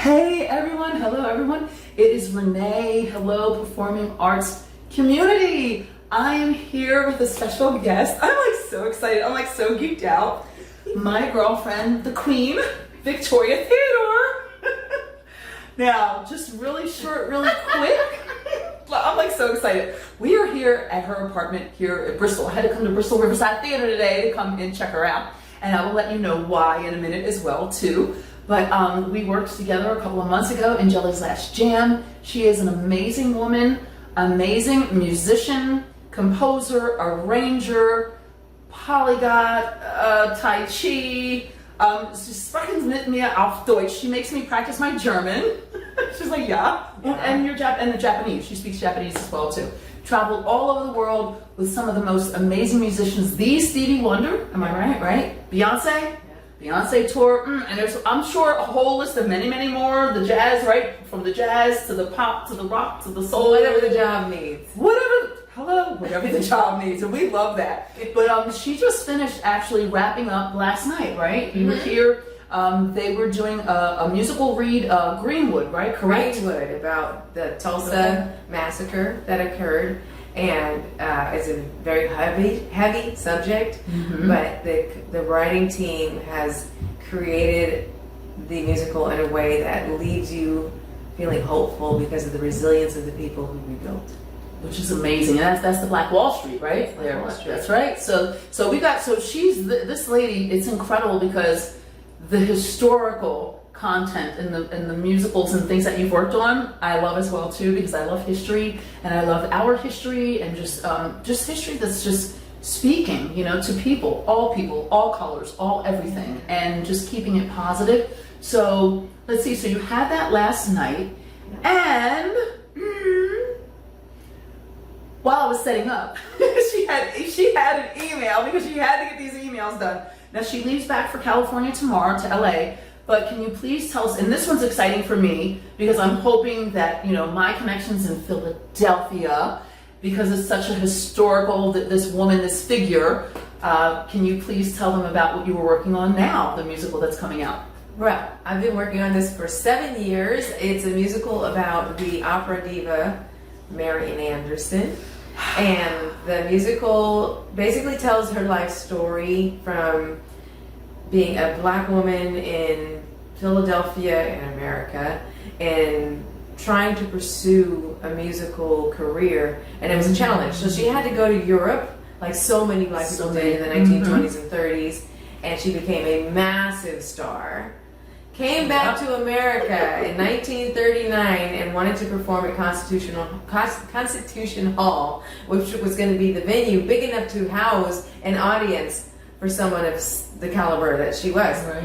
Hey everyone, hello everyone. It is Renee. Hello, performing arts community. I am here with a special guest. I'm like so excited. I'm like so geeked out. My girlfriend, the queen, Victoria Theodore. Now, just really short, really quick. I'm like so excited. We are here at her apartment here at Bristol. I had to come to Bristol Riverside Theater today to come and check her out. And I will let you know why in a minute as well too. But we worked together a couple of months ago in Jelly's Last Jam. She is an amazing woman, amazing musician, composer, arranger, polyglot, Tai Chi. Sie sprechen mit mir auf Deutsch. She makes me practice my German. She's like, yeah. And the Japanese. She speaks Japanese as well too. Traveled all over the world with some of the most amazing musicians. The Stevie Wonder, am I right? Right? Beyonce. Beyonce tour, and there's, I'm sure, a whole list of many, many more. The jazz, right? From the jazz to the pop to the rock to the soul. Whatever the job needs. Whatever the job needs, and we love that. But she just finished actually wrapping up last night, right? You were here. They were doing a musical read, Greenwood, right? Correct? Greenwood, about the Tulsa massacre that occurred. And it's a very heavy subject, but the writing team has created the musical in a way that leaves you feeling hopeful because of the resilience of the people who rebuilt. Which is amazing, and that's the Black Wall Street, right? There, Wall Street. That's right. So she's this lady. It's incredible because the historical content in the musicals and things that you've worked on, I love as well too, because I love history and I love our history and just history that's just speaking, to people, all colors, all everything, and just keeping it positive. So let's see. So you had that last night, and while I was setting up, she had an email because she had to get these emails done. Now she leaves back for California tomorrow to LA. But can you please tell us, and this one's exciting for me because I'm hoping that, my connections in Philadelphia, because it's such a historical, this woman, this figure, can you please tell them about what you were working on now, the musical that's coming out? Well, I've been working on this for 7 years. It's a musical about the opera diva, Marian Anderson. And the musical basically tells her life story from being a Black woman in Philadelphia in America and trying to pursue a musical career, and it was a challenge. So she had to go to Europe, like so many Black people did in the 1920s and 30s, and she became a massive star. Came back to America in 1939 and wanted to perform at Constitution Hall, which was going to be the venue big enough to house an audience for someone of the caliber that she was. Right.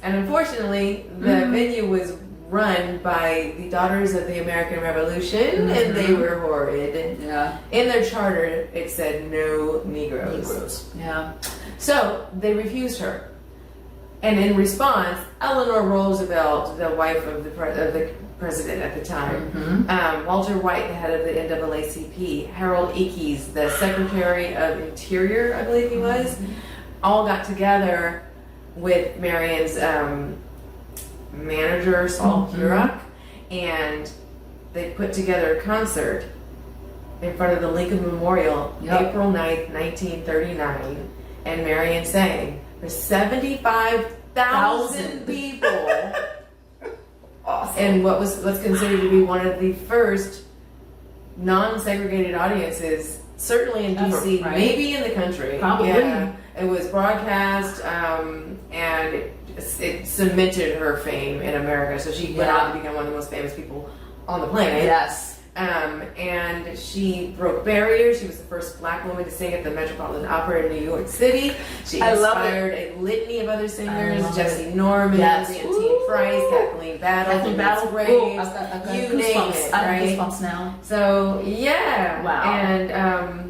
And unfortunately, the venue was run by the Daughters of the American Revolution, and they were horrid. Yeah. In their charter, it said no Negroes. Yeah. So they refused her. And in response, Eleanor Roosevelt, the wife of the president at the time, Walter White, the head of the NAACP, Harold Ickes, the Secretary of Interior, I believe he was, all got together with Marian's manager, Saul Kurok, and they put together a concert in front of the Lincoln Memorial, April 9th, 1939, and Marian sang for 75,000 people. Awesome. And what's considered to be one of the first non-segregated audiences, certainly in DC, right? Maybe in the country. Probably. Yeah. It was broadcast, and it cemented her fame in America. So she went on to become one of the most famous people on the planet. Yes. And she broke barriers. She was the first Black woman to sing at the Metropolitan Opera in New York City. She inspired a litany of other singers: Jessie Norman, Leontine Price, Kathleen Battle, Graves, you name it. I have goosebumps now. So yeah, wow. And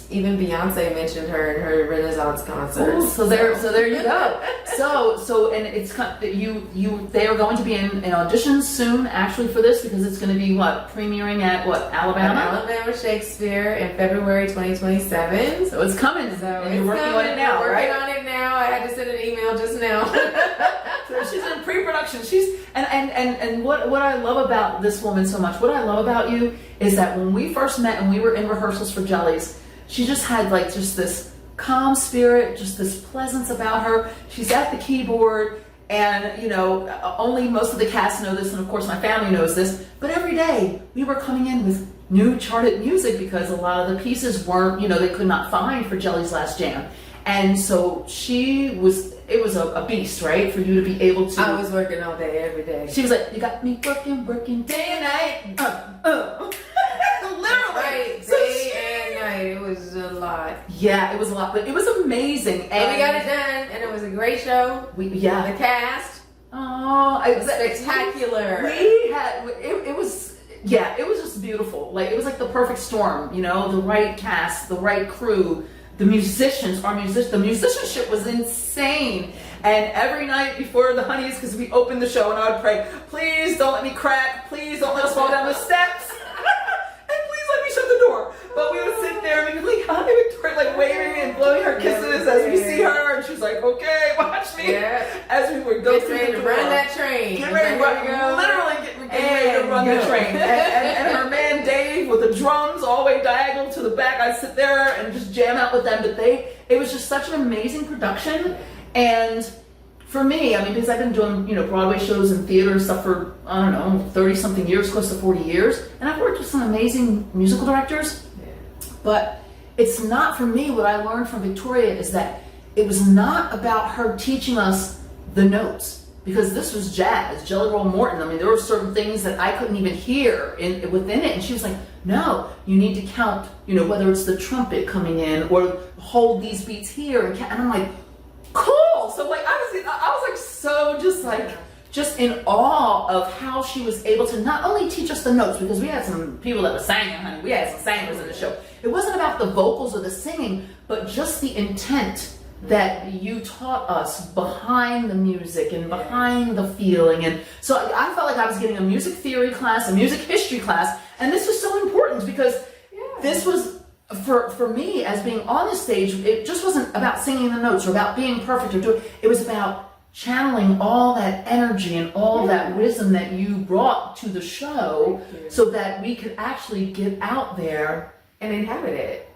even Beyonce mentioned her in her Renaissance concert. So there you go. So and it's they are going to be in auditions soon actually for this, because it's going to be premiering at Alabama? Alabama Shakespeare in February 2027. So it's coming. So and you're working on it now, We're right? working on it now. I had to send an email just now. She's in pre-production. And what I love about this woman so much, what I love about you is that when we first met and we were in rehearsals for Jellies, she just had like just this calm spirit, just this pleasance about her. She's at the keyboard, and you know, only most of the cast know this, and of course my family knows this, but every day we were coming in with new charted music because a lot of the pieces weren't, you know, they could not find for Jelly's last jam. And so it was a beast, right? For you to be able to. I was working all day, every day. She was like, you got me working day and night. Literally. Right, day and night. It was a lot. Yeah, it was a lot, but it was amazing. And we got it done, and it was a great show. The cast. Oh, it was spectacular. It was just beautiful. Like, it was like the perfect storm, you know, the right cast, the right crew. The musicians, the musicianship was insane. And every night before the Honeys, because we opened the show and I would pray, please don't let me crack, please don't let us fall down the steps, and please let me shut the door. But we would sit there and we'd be like, hi, Victoria, like waving and blowing her kisses as we see her, and she's like, okay, watch me. Yeah. As we would go through the door. Run that train. Get ready to run, literally get ready to run the train. And her man Dave with the drums all the way diagonal to the back. I'd sit there and just jam out with them. But it was just such an amazing production. And for me, I mean, because I've been doing, you know, Broadway shows and theater and stuff for, I don't know, 30 something years, close to 40 years. And I've worked with some amazing musical directors. But it's not, for me, what I learned from Victoria is that it was not about her teaching us the notes, because this was jazz, Jelly Roll Morton. I mean, there were certain things that I couldn't even hear within it, and she was like, no, you need to count, you know, whether it's the trumpet coming in or hold these beats here, and I'm like, cool. So like I was like so just in awe of how she was able to not only teach us the notes, because we had some people that were singing, honey. We had some singers in the show. It wasn't about the vocals or the singing, but just the intent that you taught us behind the music and behind the feeling. And so I felt like I was getting a music theory class, a music history class, and this was so important because this was, for me, as being on the stage, it just wasn't about singing the notes or about being perfect or doing, it was about channeling all that energy and all that wisdom that you brought to the show so that we could actually get out there and inhabit it.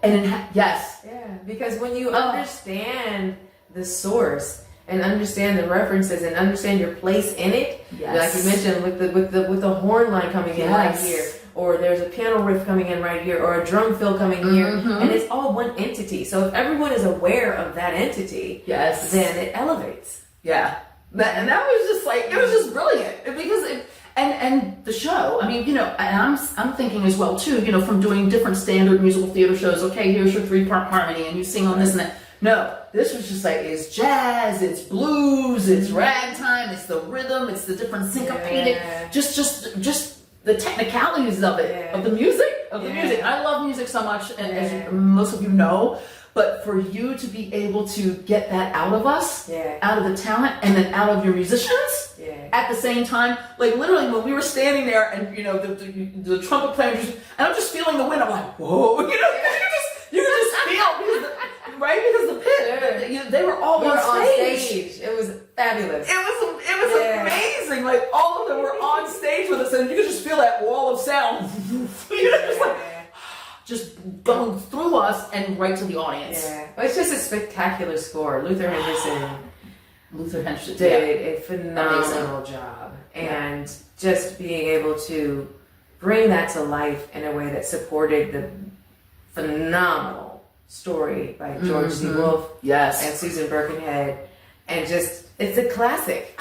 Yes. Yeah, because when you understand the source and understand the references and understand your place in it, like you mentioned with the horn line coming in right here, or there's a piano riff coming in right here, or a drum fill coming here, and it's all one entity. So if everyone is aware of that entity, then it elevates. Yeah. And that was just like, it was just brilliant because and the show, I mean, you know, and I'm thinking as well too, you know, from doing different standard musical theater shows, okay, here's your 3-part harmony and you sing on this and that. No, this was just like, it's jazz, it's blues, it's ragtime, it's the rhythm, it's the different syncopated, just the technicalities of it, of the music. I love music so much, and as most of you know, but for you to be able to get that out of us, out of the talent, and then out of your musicians at the same time, like literally when we were standing there and, you know, the trumpet player, and I'm just feeling the wind, I'm like, whoa, you know, you can just feel, because the pit, they were all on stage. It was fabulous. It was amazing. Like all of them were on stage with us, and you could just feel that wall of sound, you know, just like, just going through us and right to the audience. Yeah, well, it's just a spectacular score. Luther Henderson did a phenomenal job, and just being able to bring that to life in a way that supported the phenomenal story by George C. Wolfe and Susan Birkenhead, and just, it's a classic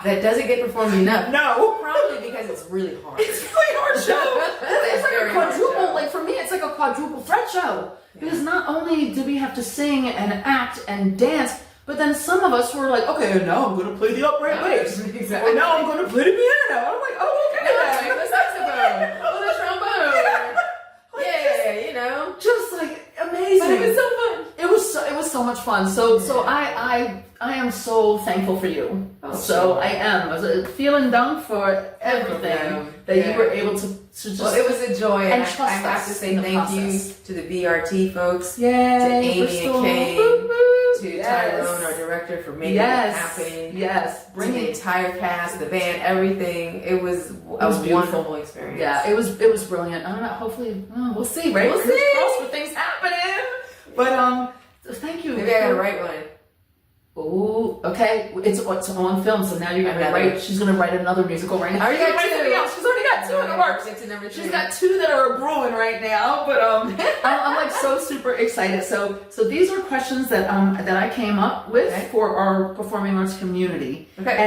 that doesn't get performed enough. No, probably because it's really hard. It's really hard show. It's like a quadruple. Like for me, it's like a quadruple threat show because not only do we have to sing and act and dance, but then some of us were like, okay, now I'm going to play the upright bass. Or now I'm going to play the piano. I'm like, oh, okay. No, the saxophone. Or the trombone. You know, just like amazing. But it was so fun. It was so much fun. So I am so thankful for you. I am. I was feeling down for everything that you were able to just. Well, it was a joy, and trust I have to say thank you to the BRT folks, to Yay, Amy and Kay, to Yes. Tyrone, our director, for making it happen. Yes, To the entire cast, the band, everything. It was a wonderful experience. Yeah, it was brilliant. I don't know. Hopefully, we'll see. Right? We'll Fingers see. crossed for things happening. But thank you. Maybe I gotta write one. Oh, okay. It's on film, so now you're gonna write. She's gonna write another musical right now. I already got two. She's already got two in the works. Get to number two. She's got two that are brewing right now. But I'm like so super excited. So these are questions that I came up with for our performing arts community. Okay.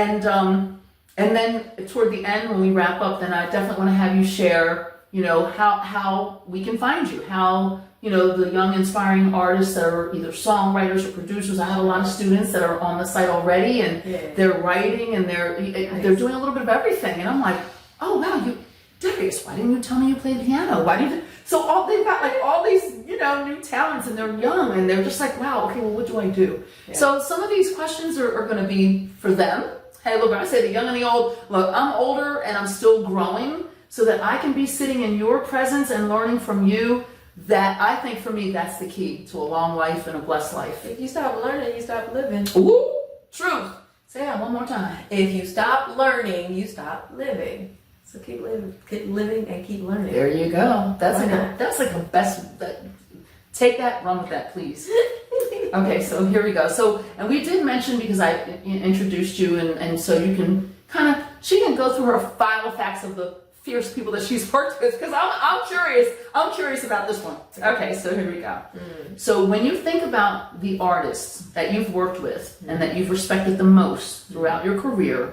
And then toward the end, when we wrap up, then I definitely want to have you share, how we can find you, how, the young inspiring artists that are either songwriters or producers. I have a lot of students that are on the site already, and they're writing and they're doing a little bit of everything. And I'm like, oh wow, Darius, why didn't you tell me you played piano? Why didn't you? So they've got like all these, new talents, and they're young, and they're just like, wow, okay, well, what do I do? Yeah. So some of these questions are going to be for them. Hey, look, I say the young and the old. Look, I'm older and I'm still growing, so that I can be sitting in your presence and learning from you. That I think for me, that's the key to a long life and a blessed life. If you stop learning, you stop living. Ooh, truth. Say that one more time. If you stop learning, you stop living. So keep living, and keep learning. There you go. That's like a best. Take that, run with that, please. Okay, so here we go. So, and we did mention, because I introduced you, and so you can she can go through her file of facts of the fierce people that she's worked with, because I'm curious about this one. Okay, so here we go. So when you think about the artists that you've worked with and that you've respected the most throughout your career,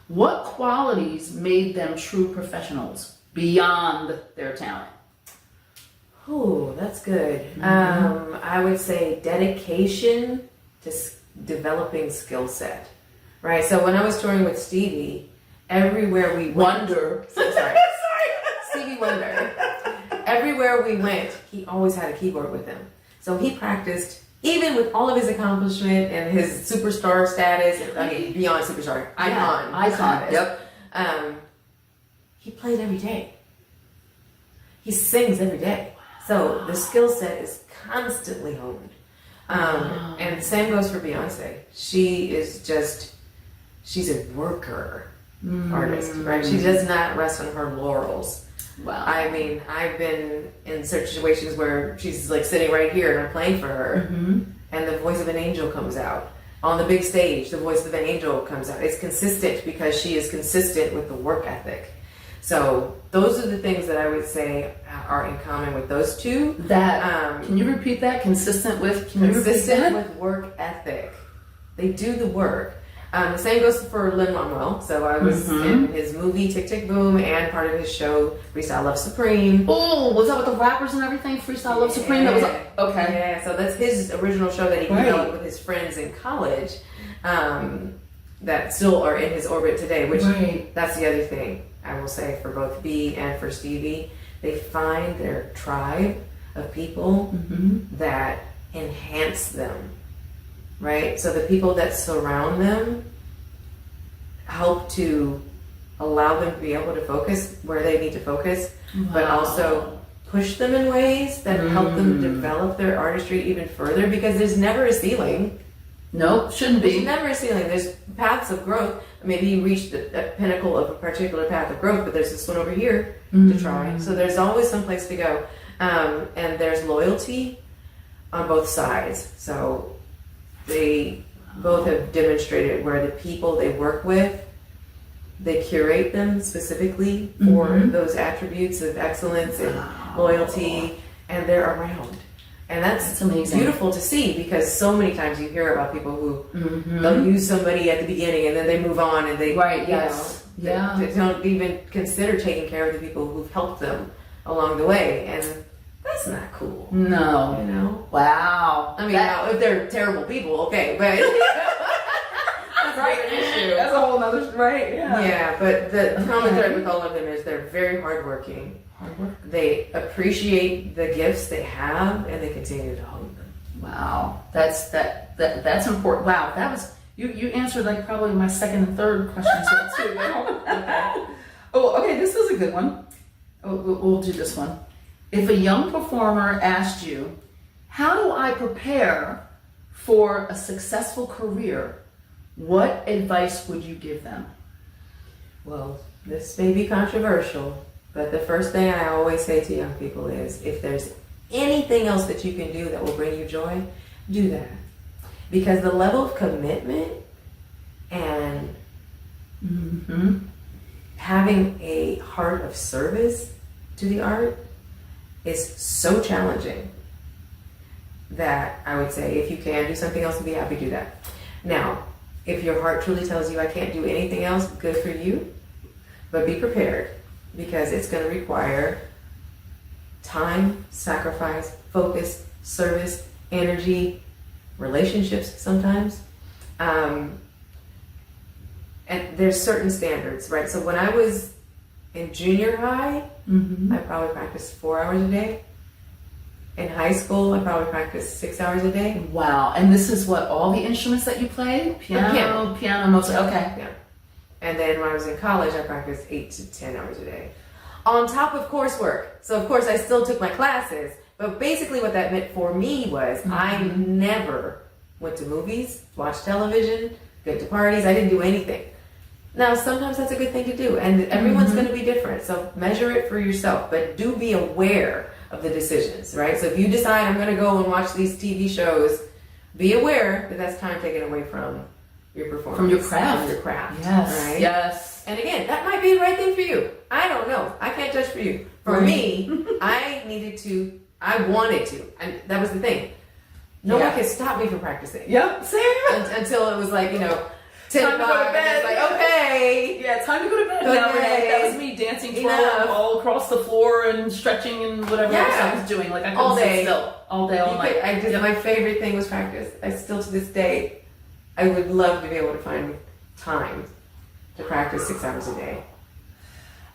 what qualities made them true professionals beyond their talent? Oh, that's good. I would say dedication to developing skill set. Right. So when I was touring with Stevie, everywhere we went, Stevie Wonder. Everywhere we went, he always had a keyboard with him. So he practiced, even with all of his accomplishment and his superstar status. Beyond superstar, icon status. Yep. He played every day. He sings every day. So the skill set is constantly honed. And the same goes for Beyonce. She's a worker artist, right? She does not rest on her laurels. Wow. I mean, I've been in situations where she's like sitting right here and I'm playing for her, and the voice of an angel comes out. On the big stage, the voice of an angel comes out. It's consistent because she is consistent with the work ethic. So those are the things that I would say are in common with those two. Can you repeat that? Consistent with work ethic. They do the work. The same goes for Lin-Manuel. So I was in his movie Tick Tick Boom and part of his show Freestyle Love Supreme. Oh, was that with the rappers and everything? Freestyle Love Supreme? That was okay. Yeah, so that's his original show that he developed with his friends in college, that still are in his orbit today, which that's the other thing I will say for both B and for Stevie. They find their tribe of people that enhance them. Right? So the people that surround them help to allow them to be able to focus where they need to focus, but also push them in ways that help them develop their artistry even further, because there's never a ceiling. Nope, shouldn't be. There's never a ceiling. There's paths of growth. Maybe you reach the pinnacle of a particular path of growth, but there's this one over here to try. So there's always some place to go. And there's loyalty on both sides. So they both have demonstrated where the people they work with, they curate them specifically for those attributes of excellence and loyalty, and they're around. And that's amazing. Beautiful to see, because so many times you hear about people who they'll use somebody at the beginning and then they move on and they they don't even consider taking care of the people who've helped them along the way, and that's not cool. No. You know? Wow. I mean, now, if they're terrible people, okay, but that's an issue. That's a whole other, Yeah, but the common thread with all of them is they're very hardworking. They appreciate the gifts they have, and they continue to hone them. Wow, that's important. Wow, that was you answered like probably my second and third questions too. Oh, okay, this is a good one. We'll do this one. If a young performer asked you, how do I prepare for a successful career, what advice would you give them? Well, this may be controversial, but the first thing I always say to young people is, if there's anything else that you can do that will bring you joy, do that. Because the level of commitment and having a heart of service to the art is so challenging that I would say, if you can do something else, be happy to do that. Now, if your heart truly tells you I can't do anything else, good for you, but be prepared, because it's going to require time, sacrifice, focus, service, energy, relationships sometimes. And there's certain standards, right? So when I was in junior high, I probably practiced 4 hours a day. In high school, I probably practiced 6 hours a day. Wow. And this is what, all the instruments that you play? Piano, mostly. Okay. Yeah. And then when I was in college, I practiced 8 to 10 hours a day. On top of coursework. So of course I still took my classes, but basically what that meant for me was I never went to movies, watched television, go to parties. I didn't do anything. Now, sometimes that's a good thing to do, and everyone's going to be different, so measure it for yourself, but do be aware of the decisions, right? So if you decide I'm going to go and watch these TV shows, be aware that that's time taken away from your performance. From your craft. From your craft. Yes. Right? Yes. And again, that might be the right thing for you. I don't know. I can't judge for you. For me, I wanted to, and that was the thing. No one could stop me from practicing. Yep, same. Until it was like, 10 Time to go to bed. It's like, okay. Yeah, time to go to bed. Now, Renee, that was me dancing twirling all across the floor and stretching and whatever else I was doing. Like I couldn't sit still all day, all night. My favorite thing was practice. I still, to this day, I would love to be able to find time to practice 6 hours a day.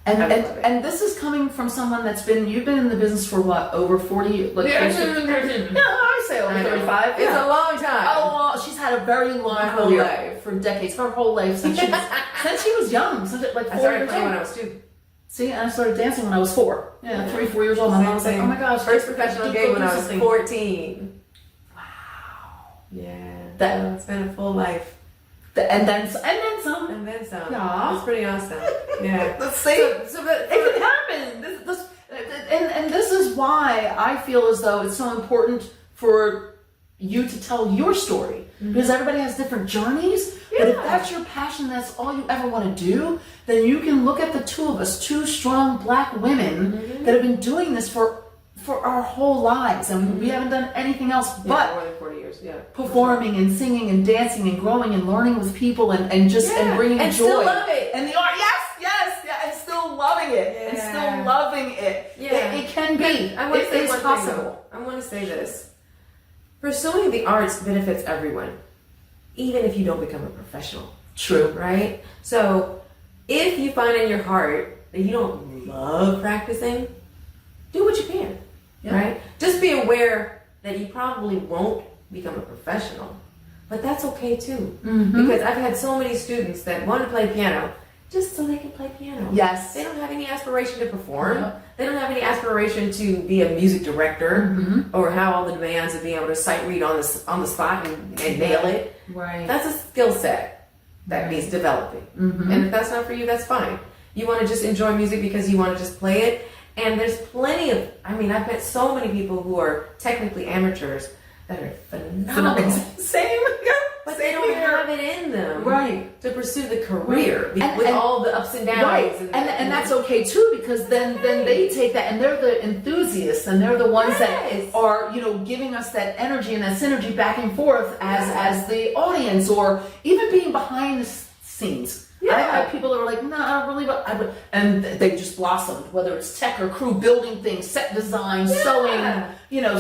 And this is coming from someone you've been in the business for what, over 40? Like, I say over 35. It's a long time. Oh, well, she's had a very long career for decades. Her whole life since she was young. Since like 4 I started years playing old. when I was 2. See, and I started dancing when I was 4. Yeah, 3, 4 years old. My mom was like, "Oh my gosh!" First professional gig when I was 14. Wow. Yeah, it's been a full life. And then some. And then some. Yeah. It's pretty awesome. Yeah. Let's see. It can happen. This is why I feel as though it's so important for you to tell your story, because everybody has different journeys. But if that's your passion, that's all you ever want to do, then you can look at the two of us, two strong Black women that have been doing this for our whole lives, and we haven't done anything else but more than 40 years. Yeah, performing and singing and dancing and growing and learning with people and bringing and joy still love it. and the art. Yes, and still loving it and still loving it. Yeah, it can be. It is possible. I want to say this: pursuing the arts benefits everyone, even if you don't become a professional. True. Right? So if you find in your heart that you don't love practicing, do what you can. Yeah. Right? Just be aware that you probably won't become a professional, but that's okay too. Because I've had so many students that want to play piano just so they can play piano. Yes. They don't have any aspiration to perform. They don't have any aspiration to be a music director or have all the demands of being able to sight read on the spot and nail it. Right. That's a skill set that needs developing. And if that's not for you, that's fine. You want to just enjoy music because you want to just play it. And there's plenty of, I've met so many people who are technically amateurs that are phenomenal. Same. But they don't have it in them to pursue the career with all the ups and downs. Right. And that's okay too, because then they take that and they're the enthusiasts and they're the ones that are, giving us that energy and that synergy back and forth as the audience, or even being behind the scenes. I have people that are like, no, I don't really, and they just blossomed, whether it's tech or crew, building things, set design, sewing,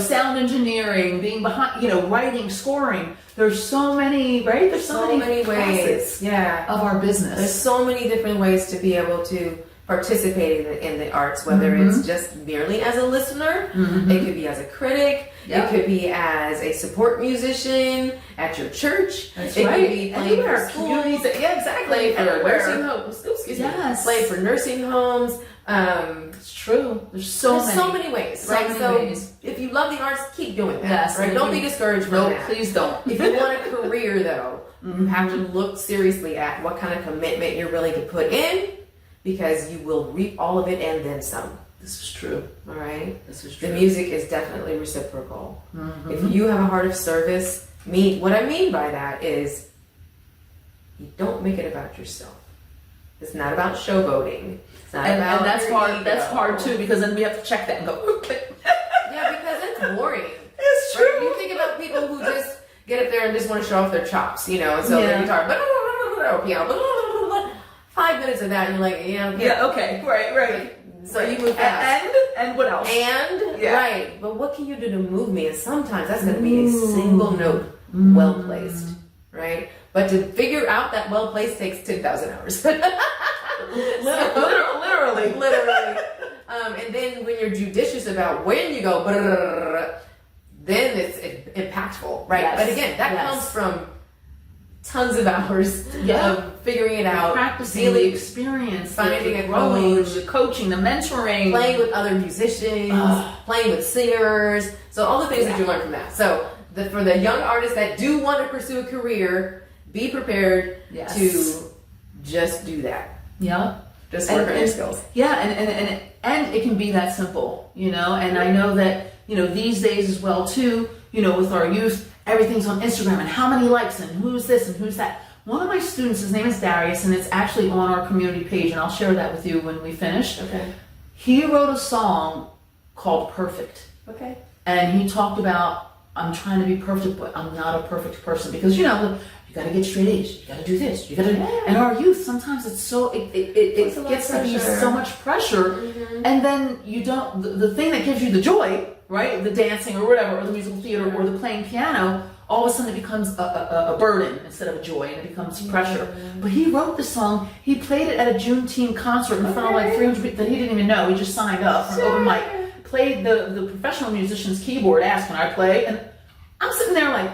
sound engineering, being behind, writing, scoring. There's so many, right? There's so many ways of our business. There's so many different ways to be able to participating in the arts, whether it's just merely as a listener, it could be as a critic, it could be as a support musician at your church, That's it right. could be playing for Anywhere. schools, Communities that- yeah, exactly. playing for Anywhere. nursing homes, excuse me, Yes. playing for nursing homes. It's true. There's so many ways, So right? many So ways. if you love the arts, keep doing that, Yes, right? and Don't if be you- discouraged from No, that. please don't. If you want a career, though, you have to look seriously at what kind of commitment you're willing to put in, because you will reap all of it and then some. This is true. All right? This is true. The music is definitely reciprocal. If you have a heart of service, what I mean by that is you don't make it about yourself. It's not about showboating. It's not about And that's your hard. ego. That's hard too, because then we have to check that and go, okay. Yeah, because it's boring. It's Right? true. You think about people who just get up there and just want to show off their chops, you know, and so their guitar, piano, 5 minutes of that, and you're like, yeah, okay. Yeah, okay. Right. So you move fast. And what else? Right. But what can you do to move me? And sometimes that's going to be a single note, well placed, right? But to figure out that well placed takes 10,000 hours. Literally. And then when you're judicious about when you go, then it's impactful, right? Yes. But again, that comes from tons of hours of figuring it out, Practicing the experience, finding a growing, coach, the coaching, the mentoring, playing with other musicians, playing with singers. So all the things that you learn from that. So for the young artists that do want to pursue a career, be prepared to just do that. Yeah. Just work on your skills. Yeah, and it can be that simple, you know. And I know that, you know, these days as well too, you know, with our youth, everything's on Instagram and how many likes and who's this and who's that. One of my students, his name is Darius, and it's actually on our community page, and I'll share that with you when we finish. Okay. He wrote a song called Perfect. Okay. And he talked about, I'm trying to be perfect, but I'm not a perfect person. Because, you know, you got to get straight A's. You got to do this. You got to. And our youth, sometimes it's so it gets to be so much pressure, and then you don't. The thing that gives you the joy, right? The dancing or whatever, or the musical theater, or the playing piano. All of a sudden, it becomes a burden instead of a joy, and it becomes pressure. But he wrote the song. He played it at a Juneteenth concert in front of like 300 people that he didn't even know. He just signed up for an open mic. Played the professional musician's keyboard. Asked, "Can I play?" And I'm sitting there like.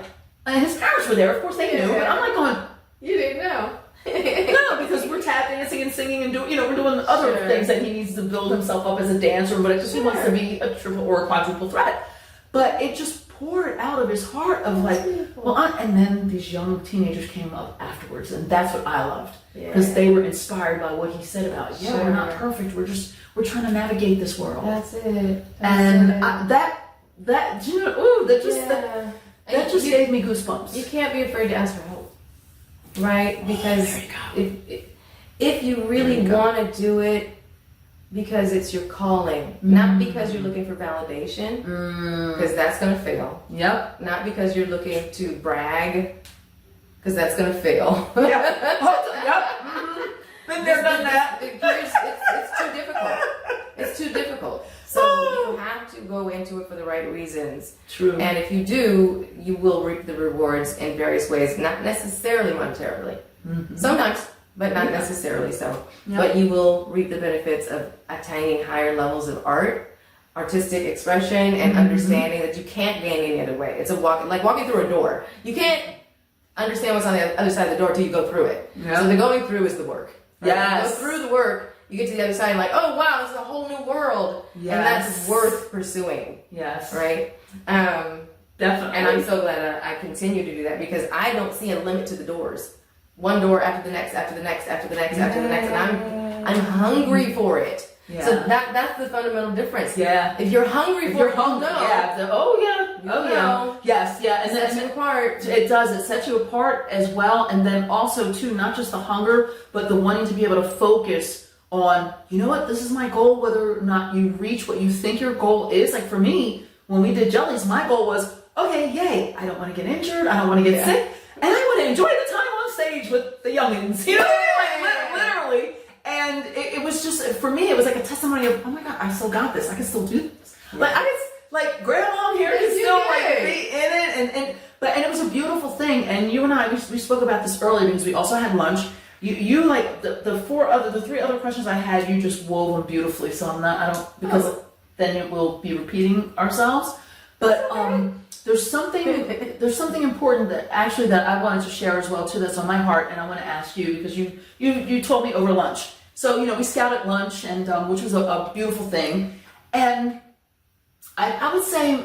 And his parents were there, of course they knew, but I'm like going, you didn't know. no, because we're tap dancing and singing and doing, you know, we're doing other things that he needs to build himself up as a dancer, but it just he wants to be a triple or a quadruple threat. But it just poured out of his heart of like, and then these young teenagers came up afterwards, and that's what I loved because they were inspired by what he said about, we're not perfect, we're trying to navigate this world. That's it. That you know, that just gave me goosebumps. You can't be afraid to ask for help, right? Because if you really want to do it because it's your calling, not because you're looking for validation, because that's going to fail. Yep. Not because you're looking to brag, because that's going to fail. Been there, done that. It's too difficult. It's too difficult. So you have to go into it for the right reasons. True. And if you do, you will reap the rewards in various ways, not necessarily monetarily. Sometimes, but not necessarily so. Yeah. But you will reap the benefits of attaining higher levels of artistic expression, and understanding that you can't gain any other way. It's like walking through a door. You can't understand what's on the other side of the door till you go through it. Yeah. So the going through is the work. Right? Yes. You go through the work, you get to the other side and like, oh wow, this is a whole new world. Yes. And that's worth pursuing. Yes. Right? Definitely. And I'm so glad I continue to do that, because I don't see a limit to the doors. One door after the next, after the next, after the next, after the next, and I'm hungry for it. Yeah. So that's the fundamental difference. Yeah. If you're hungry for it, you'll know. Yes, yeah. And It sets you apart. it does. It sets you apart as well. And then also too, not just the hunger, but the wanting to be able to focus on, you know what, this is my goal, whether or not you reach what you think your goal is. Like for me, when we did Jellies, my goal was, okay, yay, I don't want to get injured, I don't want to get sick, and I want to enjoy the time on stage with the youngins, you know, like literally. And it was just, for me, it was like a testimony of, oh my God, I still got this. I can still do this. Yeah. Like I can, like grandma here can still like be in it, and it was a beautiful thing. And you and I, we spoke about this earlier because we also had lunch. You like the three other questions I had, you just wove them beautifully. So I don't, because then it will be repeating ourselves. But there's something important that I wanted to share as well too, that's on my heart, and I want to ask you, because you told me over lunch. So we scouted lunch, and which was a beautiful thing. And I would say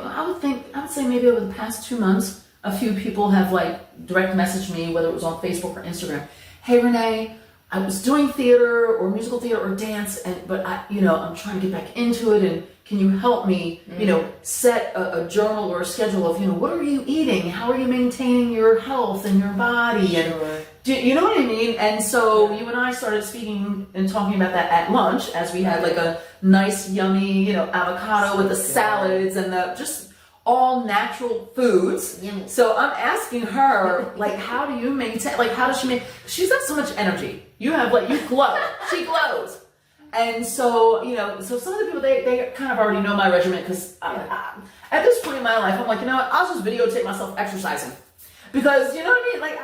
maybe over the past 2 months, a few people have like direct messaged me, whether it was on Facebook or Instagram. Hey Renee, I was doing theater or musical theater or dance, but I'm trying to get back into it, and can you help me, set a journal or a schedule of, what are you eating? How are you maintaining your health and your body? Sure. And you know what I mean? And so you and I started speaking and talking about that at lunch, as we had like a nice, yummy, avocado with the salads and the just all natural foods. Yummy. So I'm asking her, like, how do you maintain, like, how does she she's got so much energy. You glow. She glows. And so, so some of the people, they kind of already know my regimen, because at this point in my life, I'm like, what, I'll just videotape myself exercising. Because, you know what I mean? Like,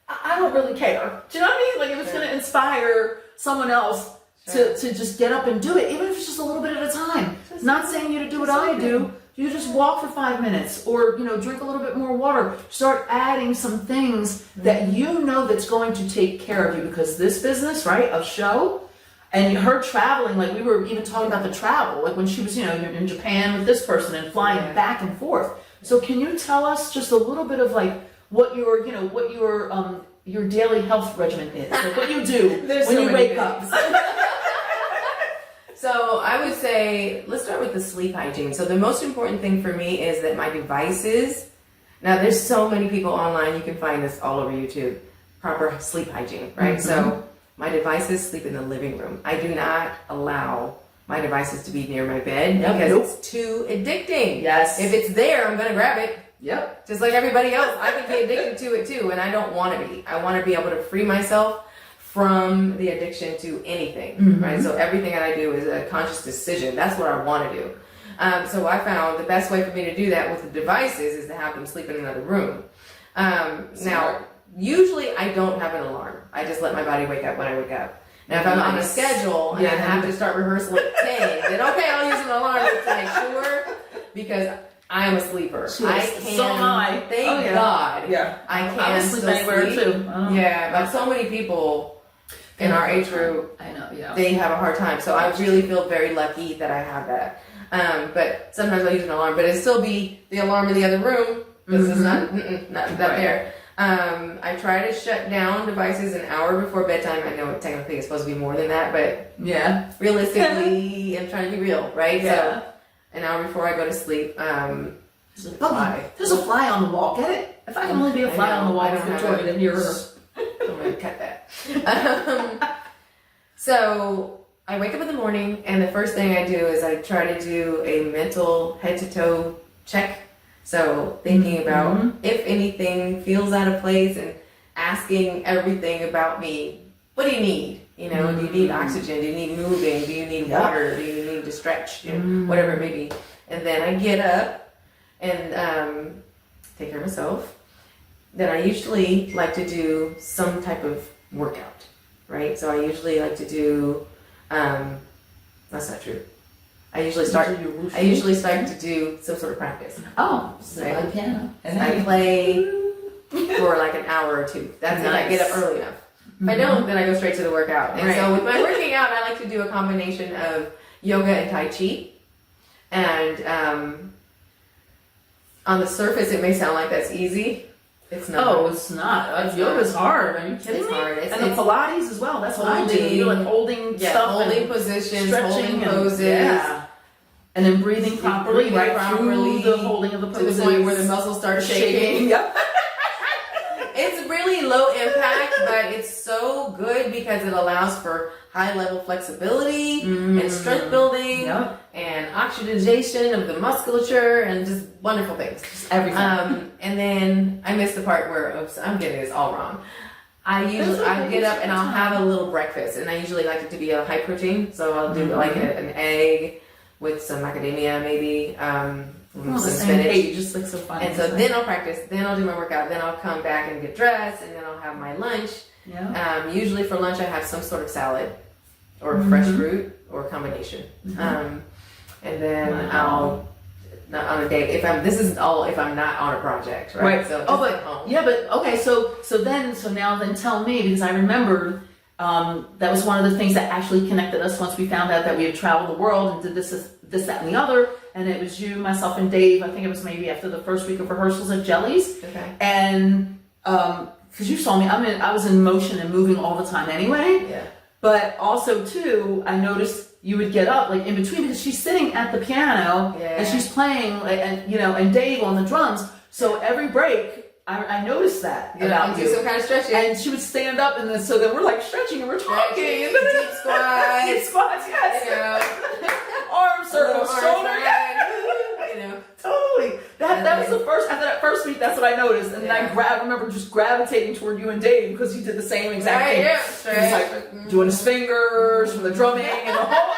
I don't really care. Do you know what I mean? Like, if it's going to inspire someone else to just get up and do it, even if it's just a little bit at a time. Not saying you to do what I do. You just walk for 5 minutes, or, drink a little bit more water. Start adding some things that that's going to take care of you, because this business, right, of show, and her traveling, like we were even talking about the travel, like when she was, in Japan with this person and flying back and forth. So can you tell us just a little bit of like what your daily health regimen is, like what you do when you wake up? So I would say, let's start with the sleep hygiene. So the most important thing for me is that my devices, now there's so many people online, you can find this all over YouTube, proper sleep hygiene, right? Mm-hmm. So my devices sleep in the living room. I do not allow my devices to be near my bed because it's too addicting. Yes. If it's there, I'm going to grab it. Yep. Just like everybody else, I can be addicted to it too, and I don't want to be. I want to be able to free myself from the addiction to anything, right? So everything that I do is a conscious decision. That's what I want to do. So I found the best way for me to do that with the devices is to have them sleep in another room. Now, usually I don't have an alarm. I just let my body wake up when I wake up. Now, if I'm on a schedule and I have to start rehearsal at 10, then okay, I'll use an alarm to make sure, because I am a sleeper. I can. So am I. Thank God. Yeah. I can I sleep anywhere too. Yeah, but so many people in our age group, I know, they have a hard time. So I really feel very lucky that I have that. But sometimes I use an alarm, but it'll still be the alarm in the other room, because it's not there. I try to shut down devices an hour before bedtime. I know technically it's supposed to be more than that, but realistically, I'm trying to be real, right? Yeah. So an hour before I go to sleep. There's a fly on the wall. Get it? If I can only be a fly on the wall, with Victoria, then hear her. I'm going to cut that. So I wake up in the morning, and the first thing I do is I try to do a mental head-to-toe check. So thinking about if anything feels out of place, and asking everything about me. What do you need? Do you need oxygen? Do you need moving? Do you need water? Do you need to stretch? Whatever it may be. And then I get up and take care of myself. Then I usually like to do some type of workout, right? So I usually like to do, that's not true. I usually start to do some sort of practice. Oh, so right? Play piano. I play for like an hour or two. That's nice. If I get up early enough. If I don't, then I go straight to the workout. And so with my working out, I like to do a combination of yoga and Tai Chi. And on the surface, it may sound like that's easy. It's not. Oh, it's not. Yoga's hard. Are you kidding me? Hard. And the Pilates as well. That's what I do. You're like holding stuff, holding positions, holding poses, and then breathing properly, through the holding of the poses, to the point where the muscles start shaking. Yep. It's really low impact, but it's so good because it allows for high level flexibility and strength building and oxygenation of the musculature and just wonderful things. Just everything. And then I missed the part where I'm getting this all wrong. I get up and I'll have a little breakfast, and I usually like it to be a high protein, so I'll do like an egg with some macadamia, maybe. Some spinach. Page, just like so fun. And so then I'll practice, then I'll do my workout, then I'll come back and get dressed, and then I'll have my lunch, Yeah. Usually for lunch, I have some sort of salad or fresh fruit or a combination. And then I'll, not on a day, if I'm not on a project, right? So just at home. Yeah, but okay, so now tell me, because I remembered that was one of the things that actually connected us once we found out that we had traveled the world and did this, that, and the other. And it was you, myself, and Dave. I think it was maybe after the first week of rehearsals at Jellies. Okay. And because you saw me, I was in motion and moving all the time anyway. Yeah. But also too, I noticed you would get up like in between because she's sitting at the piano and she's playing, and Dave on the drums. So every break, I noticed that about you. Do some kind of stretching. And she would stand up, and so then we're like stretching and we're talking. Deep squats. Deep squats, yes. Arm circles, shoulder, Totally. That was the first, after that first week, that's what I noticed. And then I remember just gravitating toward you and Dave because you did the same exact thing. Yeah, he was like doing his fingers from the drumming and the whole,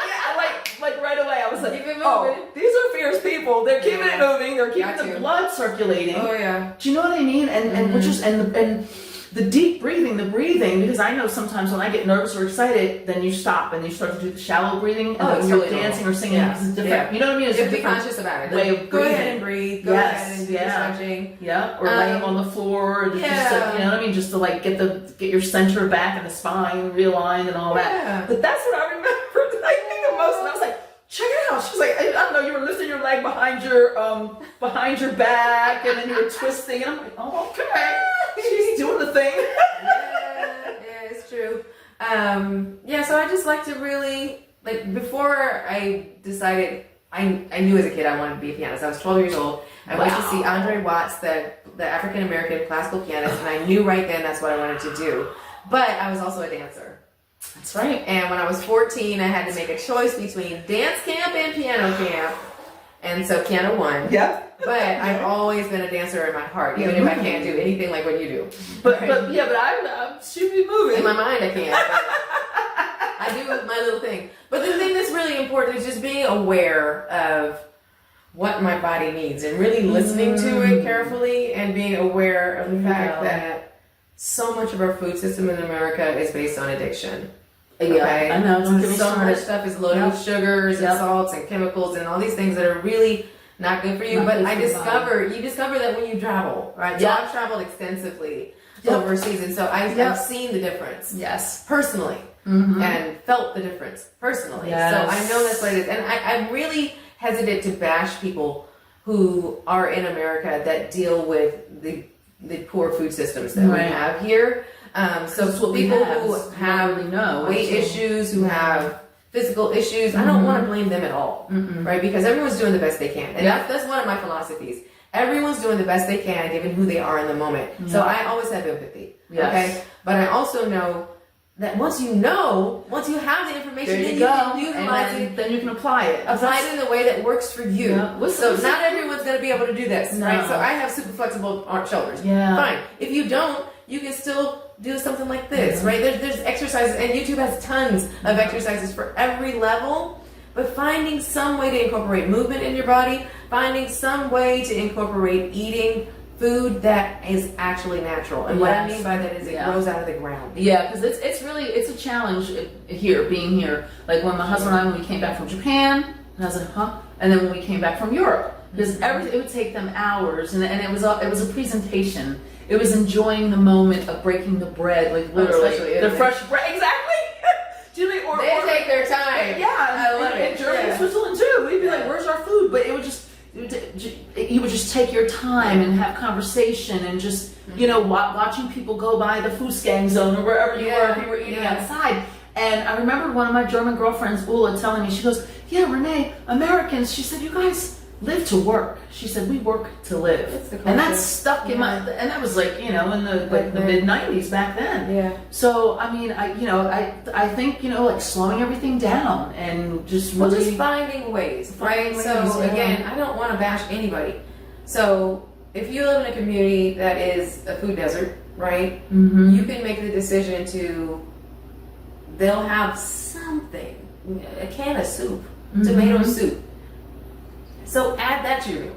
like right away I was like, oh, these are fierce people. They're keeping it moving. They're keeping the blood circulating. Oh yeah. Do you know what I mean? And which is and the deep breathing, because I know sometimes when I get nervous or excited, then you stop and you start to do the shallow breathing, and then you're dancing or singing because it's different. You know what I mean? It's you have to be conscious about it. Way of breathing. Go ahead and breathe. Go ahead and do the stretching. Yeah, or laying on the floor. Just to, you know what I mean? Just to like get your center back and the spine realigned and all that. But that's what I remember. I think the most, and I was like, check it out. She was like, I don't know, you were lifting your leg behind your back, and then you were twisting, and I'm like, oh, okay. She's doing the thing. Yeah, it's true. So I just like to really, before I decided, I knew as a kid I wanted to be a pianist. I was 12 years old. I went to see Andre Watts, the African-American classical pianist, and I knew right then that's what I wanted to do. But I was also a dancer. That's right. And when I was 14, I had to make a choice between dance camp and piano camp. And so piano won. Yeah. But I've always been a dancer in my heart, even if I can't do anything like what you do. But I should be moving. In my mind, I can't. I do my little thing. But the thing that's really important is just being aware of what my body needs and really listening to it carefully and being aware of the fact that so much of our food system in America is based on addiction. Okay? I know. So much stuff is loaded with sugars and salts and chemicals and all these things that are really not good for you. But you discover that when you travel, right? So I've traveled extensively overseas, and so I've seen the difference. Yes. Personally. And felt the difference personally. Yes. So I know that's what it is. And I'm really hesitant to bash people who are in America that deal with the poor food systems that we have here. So people who have weight issues, who have physical issues, I don't want to blame them at all, right? Because everyone's doing the best they can. And that's one of my philosophies. Everyone's doing the best they can given who they are in the moment. So I always have empathy, okay? But I also know that once you have the information, then you can utilize it. Then you can apply it. Apply it in the way that works for you. Yeah. So not everyone's going to be able to do this, right? So I have super flexible shoulders. Yeah. Fine. If you don't, you can still do something like this, right? There's exercises, and YouTube has tons of exercises for every level. But finding some way to incorporate movement in your body, finding some way to incorporate eating food that is actually natural. And what I mean by that is it grows out of the ground. Yeah, because it's a challenge being here. Like when my husband and I, when we came back from Japan, and I was like, huh? And then when we came back from Europe, because it would take them hours, and it was a presentation. It was enjoying the moment of breaking the bread, like literally the fresh bread. Exactly. They take their time. Yeah, I love it. In Germany and Switzerland too. We'd be like, "Where's our food?" But you would just take your time and have conversation and just watching people go by the Fußgang zone or wherever you were if you were eating outside. And I remember one of my German girlfriends, Ulla, telling me, she goes, "Yeah, Renee, Americans," she said, "you guys live to work." She said, "We work to live," and that stuck in my. And that was like in the mid '90s back then. Yeah. So I mean, I think like slowing everything down and just finding ways, right? So again, I don't want to bash anybody. So if you live in a community that is a food desert, right? You can make the decision they'll have something, a can of soup, tomato soup. So add that to your meal.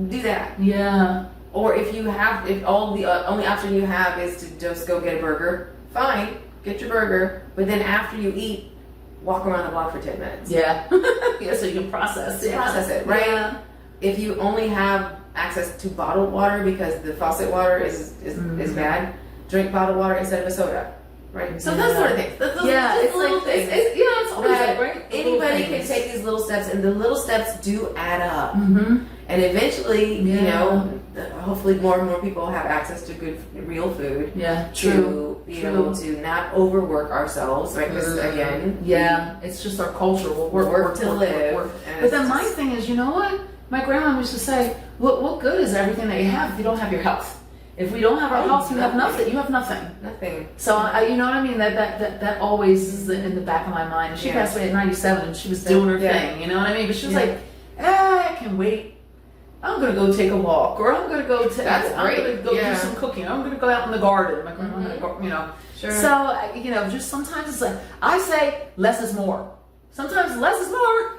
Do that. Yeah. Or if the only option you have is to just go get a burger, fine, get your burger, but then after you eat, walk around the block for 10 minutes. Yeah. Yeah, so you can process it. Process it, right? Yeah. If you only have access to bottled water because the faucet water is bad, drink bottled water instead of a soda, right? So those sort of things. Those It's little like things. it's always that like, right? Anybody can take these little steps, and the little steps do add up. Mm-hmm. And eventually, you Yeah. know, hopefully more and more people have access to good, real food. Yeah, To be able to not overwork ourselves, right? Because again, yeah, it's just our culture. We'll work to live. And But then it's my just- thing is, you know what? My grandma used to say, what good is everything that you have if you don't have your health? If we don't have our health, you have nothing. You have nothing. Nothing. So you know what I mean? That always is in the back of my mind. She passed away at 97, and she was doing her thing. You know what I mean? But she was like, I can wait. I'm gonna go take a walk, or I'm gonna go to. That's I'm gonna great. go do some cooking. I'm gonna go out in the garden. My grandma, you know. Sure. So you know, just sometimes it's like I say, less is more. Sometimes less is more.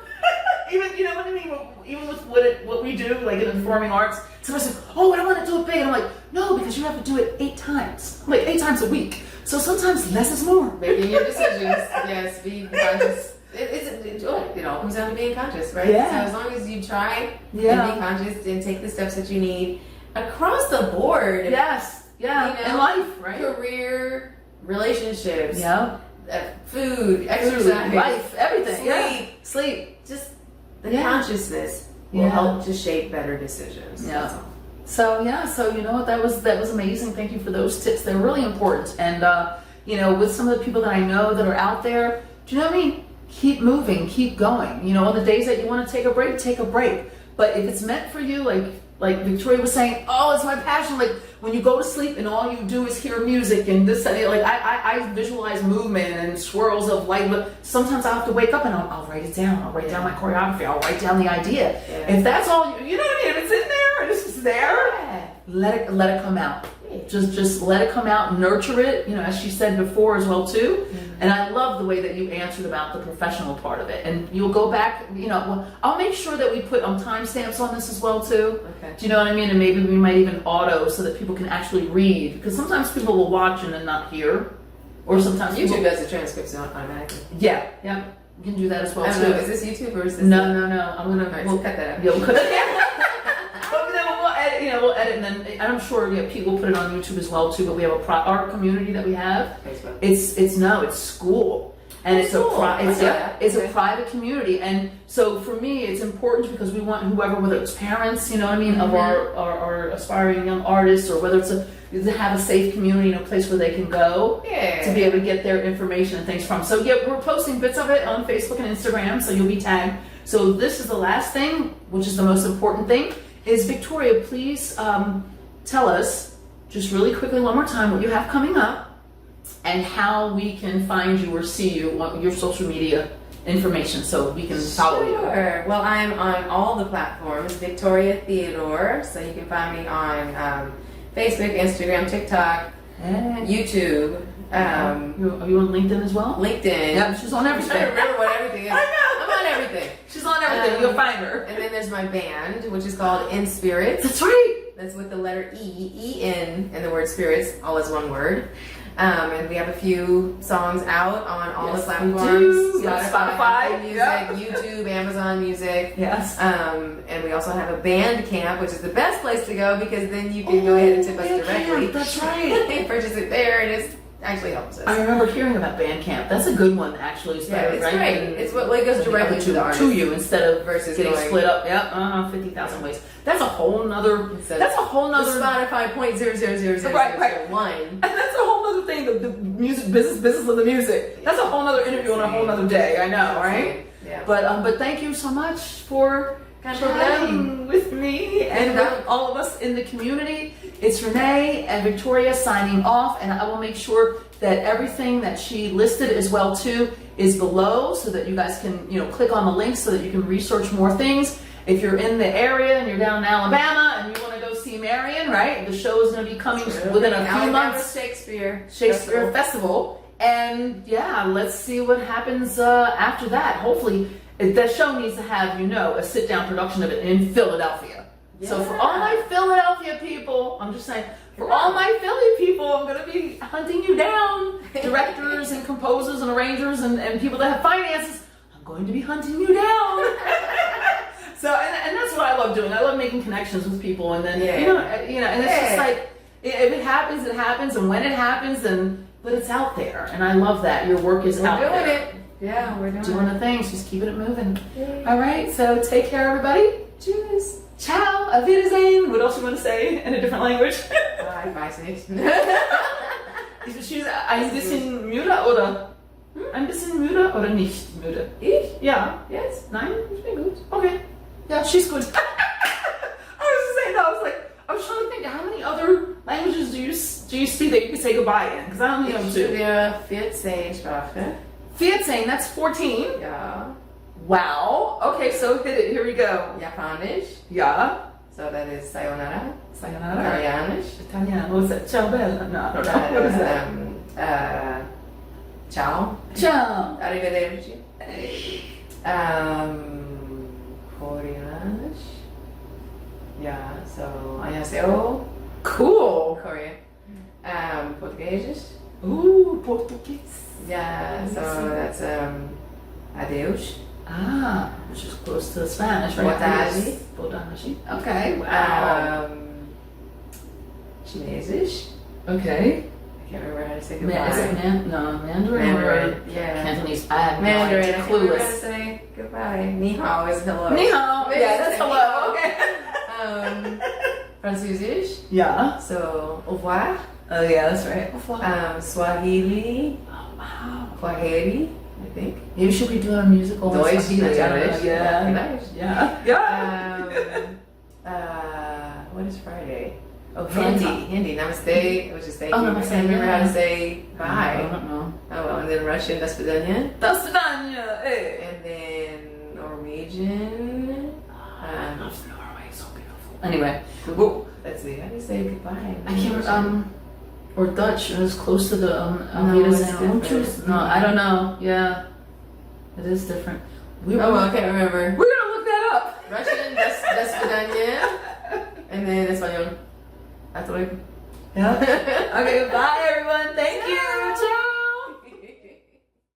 Even you know what I mean. Even with what we do, like in the performing arts, somebody's like, "Oh, I don't want to do it big." And I'm like, "No, because you have to do it 8 times, like 8 times a week. So sometimes less is more." Making your decisions, yes, be conscious. It all comes down to being conscious, right? Yeah. So as long as you try and Yeah. be conscious and take the steps that you need across the board. Yes. Yeah. You know, in life, right? Career, relationships, Yeah. food, exercise, life, everything. sleep. Yeah. Sleep. Just the Yeah. consciousness will Yeah. help to shape better decisions. Yeah. That's all. So you know what, that was amazing. Thank you for those tips. They're really important. And you know, with some of the people that I know that are out there, do you know what I mean? Keep moving, keep going. You know, on the days that you want to take a break, take a break. But if it's meant for you, like Victoria was saying, oh, it's my passion. Like when you go to sleep and all you do is hear music and this, and like I visualize movement and swirls of light. But sometimes I have to wake up and I'll write it down. I'll write down my choreography. I'll write down the idea. Yeah. If that's all, you know what I mean? If it's in there and it's just there, Yeah. let it come out. Just let it come out, nurture it, you know, as she said before as well too. And I love the way that you answered about the professional part of it. And you'll go back, you know, well, I'll make sure that we put timestamps on this as well too. Okay. Do you know what I mean? And maybe we might even auto so that people can actually read, because sometimes people will watch and then not hear, or sometimes YouTube people, does the transcripts automatically. yeah, we can do that as well I don't too. know, is this YouTube or is this? No, I'm gonna Alright, we'll so cut that out. Yeah, we'll cut that. But then we'll edit, you know, we'll edit, and then I'm sure people will put it on YouTube as well too. But we have our community that we have. Facebook. It's school, and it's School. it's a private community, and so for me it's important because we want whoever, whether it's parents, you know what I mean, of our aspiring young artists, or whether it's to have a safe community, you know, place where they can go Yeah. to be able to get their information and things from. So yeah, we're posting bits of it on Facebook and Instagram, so you'll be tagged. So this is the last thing, which is the most important thing, is Victoria, please tell us just really quickly one more time what you have coming up and how we can find you or see you, your social media information, so we can follow you. Sure. Well, I'm on all the platforms, Victoria Theodore, so you can find me on Facebook, Instagram, TikTok, YouTube. Are you on LinkedIn as well? LinkedIn. Yep, she's on I'm everything. trying to remember what everything is. I know. I'm on everything. She's on everything. You'll find her. And then there's my band, which is called In Spirits. That's right. That's with the letter E-N, and the word spirits, all as one word. And we have a few songs out on all the Yes, platforms. we do. Spotify, Spotify, Music, yeah. YouTube, Amazon Music. Yes. And we also have a band camp, which is the best place to go because then you can go ahead and tip us directly. That's right. They purchase it there, and it actually helps us. I remember hearing about Bandcamp. That's a good one, actually. It's Yeah, better, it's right? great. than- It's what goes directly to the artist. To you instead of versus getting going- split up. Yep, 50,000 ways. That's a whole nother. So That's a whole The nother. Spotify .0000001. Right. And that's a whole other thing. The music business of the music. That's a whole other interview on a whole other day. I know, right? Yeah. But thank you so much for chatting with me and with all of us in the community. It's Renee and Victoria signing off, and I will make sure that everything that she listed as well too is below, so that you guys can click on the links so that you can research more things. If you're in the area and you're down in Alabama and you want to go see Marian, right? The show is going to be coming within a few months. Shakespeare Festival. And yeah, let's see what happens after that. Hopefully, that show needs to have, a sit-down production of it in Philadelphia. Yeah. So for all my Philadelphia people, I'm just saying, For all my Philly people, I'm going to be hunting you down. Directors and composers and arrangers and people that have finances, I'm going to be hunting you down. So, and that's what I love doing. I love making connections with people, and then and it's just like if it happens, it happens, and when it happens, then but it's out there, and I love that your work is out there. We're doing it. Yeah, we're doing the things, just keeping it moving. Yeah. All right, so take care, everybody. Cheers. Ciao, auf Wiedersehen. What else you want to say in a different language? Ich weiß nicht. Ein bisschen müde oder? Ein bisschen müde oder nicht müde? Ich? Ja. Yes. Nein? Ich bin gut. Okay. Yeah, she's good. I was saying that. I was trying to think, how many other languages do you speak that you can say goodbye in? Because I only know two. 14 Sprachen. 14, that's 14. Ja. Wow. Okay, so hit it. Here we go. Japanisch. Ja. So that is sayonara. Sayonara. Italianisch. Italiano. What's that? Ciao bella. No, I don't know. What is that? Ciao. Ciao. Arrivederci. Koreanisch. Yeah, so annyeonghaseyo. Cool. Korean. Português. Ooh, Portuguese. Yeah, so that's adeus. Ah, which is close to Spanish, right? Boa tarde. Boa tarde. Okay. Wow. Chinesisch. Okay. I can't remember how to say goodbye. Is it Mandarin? Mandarin, Or yeah. Cantonese. I have Mandarin. no idea. I can't remember how to Clueless. say goodbye. Ni hao is hello. Ni hao. Maybe Yeah, say that's ni hello. hao. Okay. Französisch. Yeah. So au revoir. Oh yeah, that's right. Au revoir. Swahili. Oh wow. Swahili, I think. Maybe she'll be doing a musical. in Deutsch, Swahili. natürlich. Yeah. Yeah. Yeah. What is Friday? Oh, Valentine. Hindi. Namaste, which is thank Oh, you. namaste, I can't remember yeah. how to say I bye. don't know. Oh well, and then Russian, das Vidania. До свидания. Hey. And then Norwegian. I love Norway. So beautiful. Anyway. Well, Let's see, how do you say goodbye? I can't or Dutch. It was close to the No, it's different. No, I don't know. Yeah, it is different. Oh well, I can't remember. We're gonna look that up. Russian, das Vidania. And then Espanol. Hasta luego. Yeah. Okay. Bye, everyone. Thank you. Ciao.